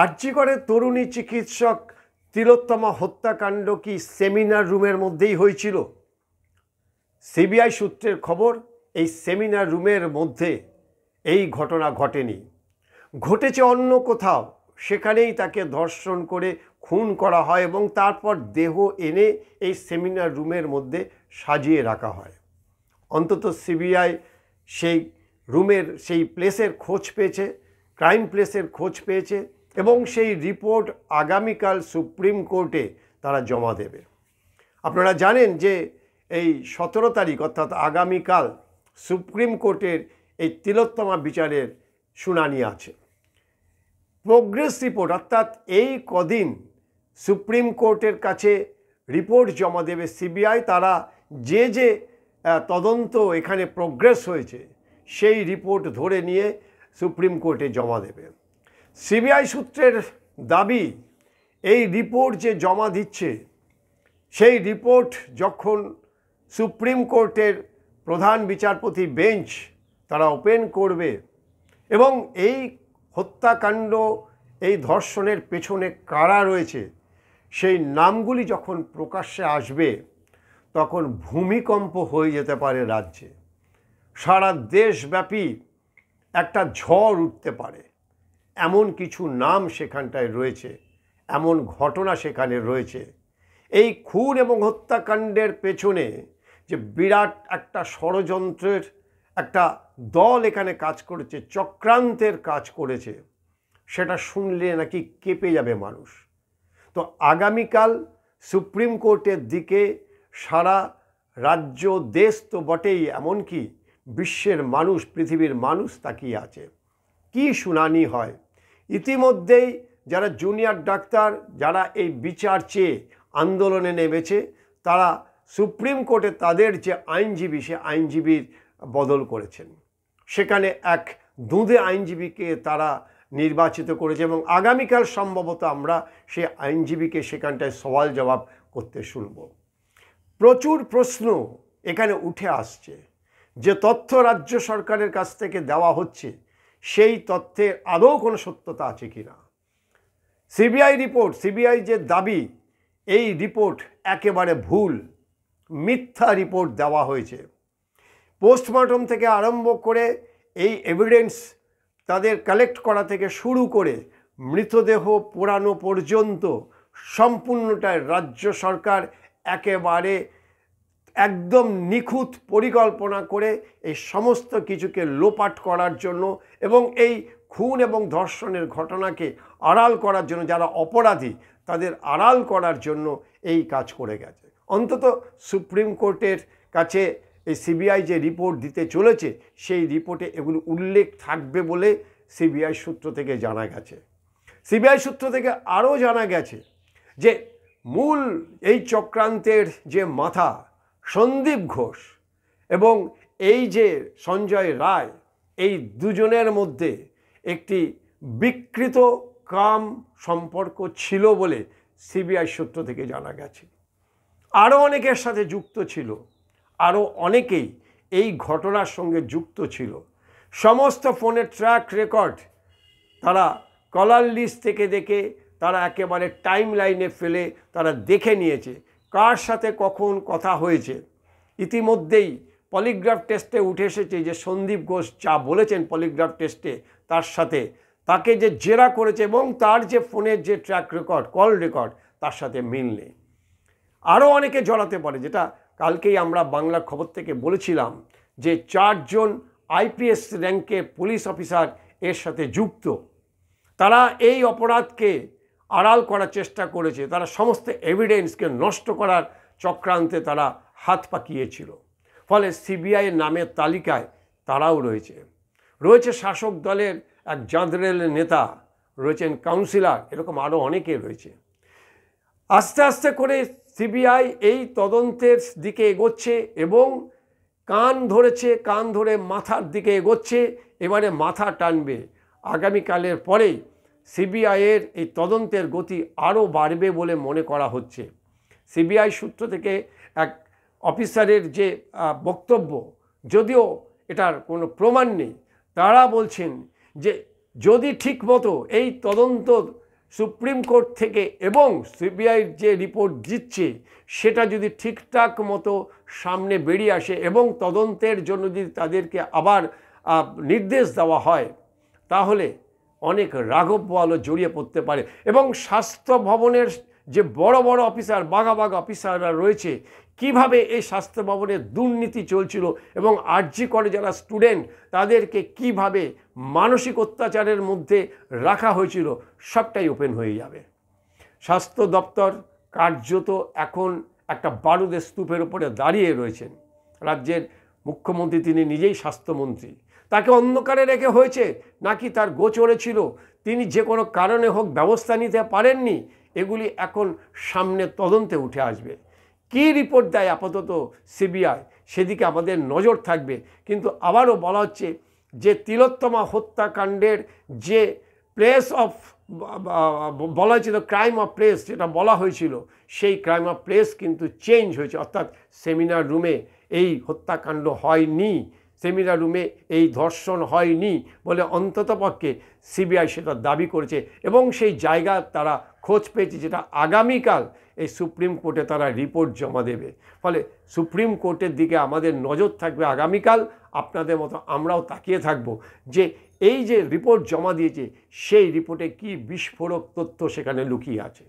আরজিকরে তরুণী চিকিৎসক তিলোত্তমা হত্যাকাণ্ড কি সেমিনার রুমের মধ্যেই হয়েছিল? সিবিআই সূত্রের খবর, এই সেমিনার রুমের মধ্যে এই ঘটনা ঘটেনি, ঘটেছে অন্য কোথাও। সেখানেই তাকে ধর্ষণ করে খুন করা হয় এবং তারপর দেহ এনে এই সেমিনার রুমের মধ্যে সাজিয়ে রাখা হয়। অন্তত সিবিআই সেই রুমের, সেই প্লেসের খোঁজ পেয়েছে, ক্রাইম প্লেসের খোঁজ পেয়েছে এবং সেই রিপোর্ট আগামীকাল সুপ্রিম কোর্টে তারা জমা দেবে। আপনারা জানেন যে এই 17 তারিখ অর্থাৎ আগামীকাল সুপ্রিম কোর্টের এই তিলোত্তমা বিচারের শুনানি আছে। প্রোগ্রেস রিপোর্ট অর্থাৎ এই কদিন সুপ্রিম কোর্টের কাছে রিপোর্ট জমা দেবে সিবিআই। তারা যে যে তদন্ত এখানে প্রোগ্রেস হয়েছে সেই রিপোর্ট ধরে নিয়ে সুপ্রিম কোর্টে জমা দেবে। সিবিআই সূত্রের দাবি, এই রিপোর্ট যে জমা দিচ্ছে সেই রিপোর্ট যখন সুপ্রিম কোর্টের প্রধান বিচারপতি বেঞ্চ তারা ওপেন করবে এবং এই হত্যাকাণ্ড, এই ধর্ষণের পেছনে কারা রয়েছে সেই নামগুলি যখন প্রকাশ্যে আসবে তখন ভূমিকম্প হয়ে যেতে পারে রাজ্যে। সারা দেশব্যাপী একটা ঝড় উঠতে পারে। এমন কিছু নাম সেখানটায় রয়েছে, এমন ঘটনা সেখানে রয়েছে। এই খুন এবং হত্যাকাণ্ডের পেছনে যে বিরাট একটা ষড়যন্ত্রের একটা দল এখানে কাজ করেছে, চক্রান্তের কাজ করেছে, সেটা শুনলে নাকি কেঁপে যাবে মানুষ। তো আগামীকাল সুপ্রিম কোর্টের দিকে সারা রাজ্য, দেশ তো বটেই, এমনকি বিশ্বের মানুষ, পৃথিবীর মানুষ তাকিয়ে আছে কি শুনানি হয়। ইতিমধ্যেই যারা জুনিয়র ডাক্তার, যারা এই বিচার চেয়ে আন্দোলনে নেমেছে, তারা সুপ্রিম কোর্টে তাদের যে আইনজীবী, সে আইনজীবীর বদল করেছেন। সেখানে এক দুঁদে আইনজীবীকে তারা নির্বাচিত করেছে এবং আগামীকাল সম্ভবত আমরা সে আইনজীবীকে সেখানটায় সওয়াল জবাব করতে শুনব। প্রচুর প্রশ্ন এখানে উঠে আসছে। যে তথ্য রাজ্য সরকারের কাছ থেকে দেওয়া হচ্ছে সেই তথ্যের আদৌ কোনো সত্যতা আছে কি না। সিবিআই রিপোর্ট, সিবিআই যে দাবি, এই রিপোর্ট একেবারে ভুল, মিথ্যা রিপোর্ট দেওয়া হয়েছে। পোস্টমর্টম থেকে আরম্ভ করে এই এভিডেন্স তাদের কালেক্ট করা থেকে শুরু করে মৃতদেহ পোড়ানো পর্যন্ত সম্পূর্ণটাই রাজ্য সরকার একেবারে একদম নিখুঁত পরিকল্পনা করে এই সমস্ত কিছুকে লোপাট করার জন্য এবং এই খুন এবং ধর্ষণের ঘটনাকে আড়াল করার জন্য, যারা অপরাধী তাদের আড়াল করার জন্য এই কাজ করে গেছে। অন্তত সুপ্রিম কোর্টের কাছে এই সিবিআই যে রিপোর্ট দিতে চলেছে সেই রিপোর্টে এগুলো উল্লেখ থাকবে বলে সিবিআই সূত্র থেকে জানা গেছে। সিবিআই সূত্র থেকে আরও জানা গেছে যে মূল এই চক্রান্তের যে মাথা সন্দীপ ঘোষ এবং এই যে সঞ্জয় রায়, এই দুজনের মধ্যে একটি বিকৃত কাম সম্পর্ক ছিল বলে সিবিআই সূত্র থেকে জানা গেছে। আরও অনেকের সাথে যুক্ত ছিল, আরও অনেকেই এই ঘটনার সঙ্গে যুক্ত ছিল। সমস্ত ফোনের ট্র্যাক রেকর্ড তারা কলার লিস্ট থেকে দেখে তারা একেবারে টাইম লাইনে ফেলে তারা দেখে নিয়েছে কার সাথে কখন কথা হয়েছে। ইতিমধ্যেই পলিগ্রাফ টেস্টে উঠে এসেছে যে সন্দীপ ঘোষ যা বলেছেন পলিগ্রাফ টেস্টে, তার সাথে তাকে যে জেরা করেছে এবং তার যে ফোনের যে ট্র্যাক রেকর্ড, কল রেকর্ড, তার সাথে মিল নেই। আরও অনেকে জড়াতে পারে, যেটা কালকেই আমরা বাংলা খবর থেকে বলেছিলাম যে 4 জন আইপিএস র্যাঙ্কের পুলিশ অফিসার এর সাথে যুক্ত। তারা এই অপরাধকে আড়াল করার চেষ্টা করেছে, তারা সমস্ত এভিডেন্সকে নষ্ট করার চক্রান্তে তারা হাত পাকিয়েছিল। ফলে সিবিআইয়ের নামের তালিকায় তারাও রয়েছে শাসক দলের এক জাঁদরেল নেতা, রয়েছেন কাউন্সিলর, এরকম আরও অনেকে রয়েছে। আস্তে আস্তে করে সিবিআই এই তদন্তের দিকে এগোচ্ছে এবং কান ধরে মাথার দিকে এগোচ্ছে। এবারে মাথা টানবে। আগামীকালের পরেই সিবিআইয়ের এই তদন্তের গতি আরও বাড়বে বলে মনে করা হচ্ছে। সিবিআই সূত্র থেকে এক অফিসারের যে বক্তব্য, যদিও এটার কোনো প্রমাণ নেই, তারা বলছেন যে যদি ঠিকমতো এই তদন্ত সুপ্রিম কোর্ট থেকে এবং সিবিআইয়ের যে রিপোর্ট দিচ্ছে সেটা যদি ঠিকঠাক মতো সামনে বেরিয়ে আসে এবং তদন্তের জন্য যদি তাদেরকে আবার নির্দেশ দেওয়া হয়, তাহলে অনেক রাঘব বোয়ালও জড়িয়ে পড়তে পারে। এবং স্বাস্থ্য ভবনের যে বড় বড় অফিসার, বাঘা অফিসাররা রয়েছে, কিভাবে এই স্বাস্থ্য ভবনে দুর্নীতি চলছিল এবং আরজি করে যারা স্টুডেন্ট তাদেরকে কিভাবে মানসিক অত্যাচারের মধ্যে রাখা হয়েছিল, সবটাই ওপেন হয়ে যাবে। স্বাস্থ্য দপ্তর কার্যত এখন একটা বারুদের স্তূপের উপরে দাঁড়িয়ে রয়েছেন। রাজ্যের মুখ্যমন্ত্রী তিনি নিজেই স্বাস্থ্যমন্ত্রী, তাকে অন্ধকারে রেখে হয়েছে নাকি তার গোচরে ছিল, তিনি যে কোনো কারণে হোক ব্যবস্থা নিতে পারেননি, এগুলি এখন সামনে তদন্তে উঠে আসবে। কী রিপোর্ট দেয় আপাতত সিবিআই সেদিকে আমাদের নজর থাকবে। কিন্তু আবারও বলা হচ্ছে যে তিলোত্তমা হত্যাকাণ্ডের যে প্লেস অফ বলা হয়েছিল, ক্রাইম অফ প্লেস যেটা বলা হয়েছিল, সেই ক্রাইম অফ প্লেস কিন্তু চেঞ্জ হয়েছে, অর্থাৎ সেমিনার রুমে এই হত্যাকাণ্ড হয়নি, সেমিনার রুমে এই ধর্ষণ হয়নি বলে অন্ততপক্ষে সিবিআই সেটা দাবি করেছে এবং সেই জায়গা তারা খোঁজ পেয়েছে, যেটা আগামীকাল এই সুপ্রিম কোর্টে তারা রিপোর্ট জমা দেবে। ফলে সুপ্রিম কোর্টের দিকে আমাদের নজর থাকবে আগামীকাল। আপনাদের মতো আমরাও তাকিয়ে থাকব যে এই যে রিপোর্ট জমা দিয়েছে সেই রিপোর্টে কি বিস্ফোরক তথ্য সেখানে লুকিয়ে আছে।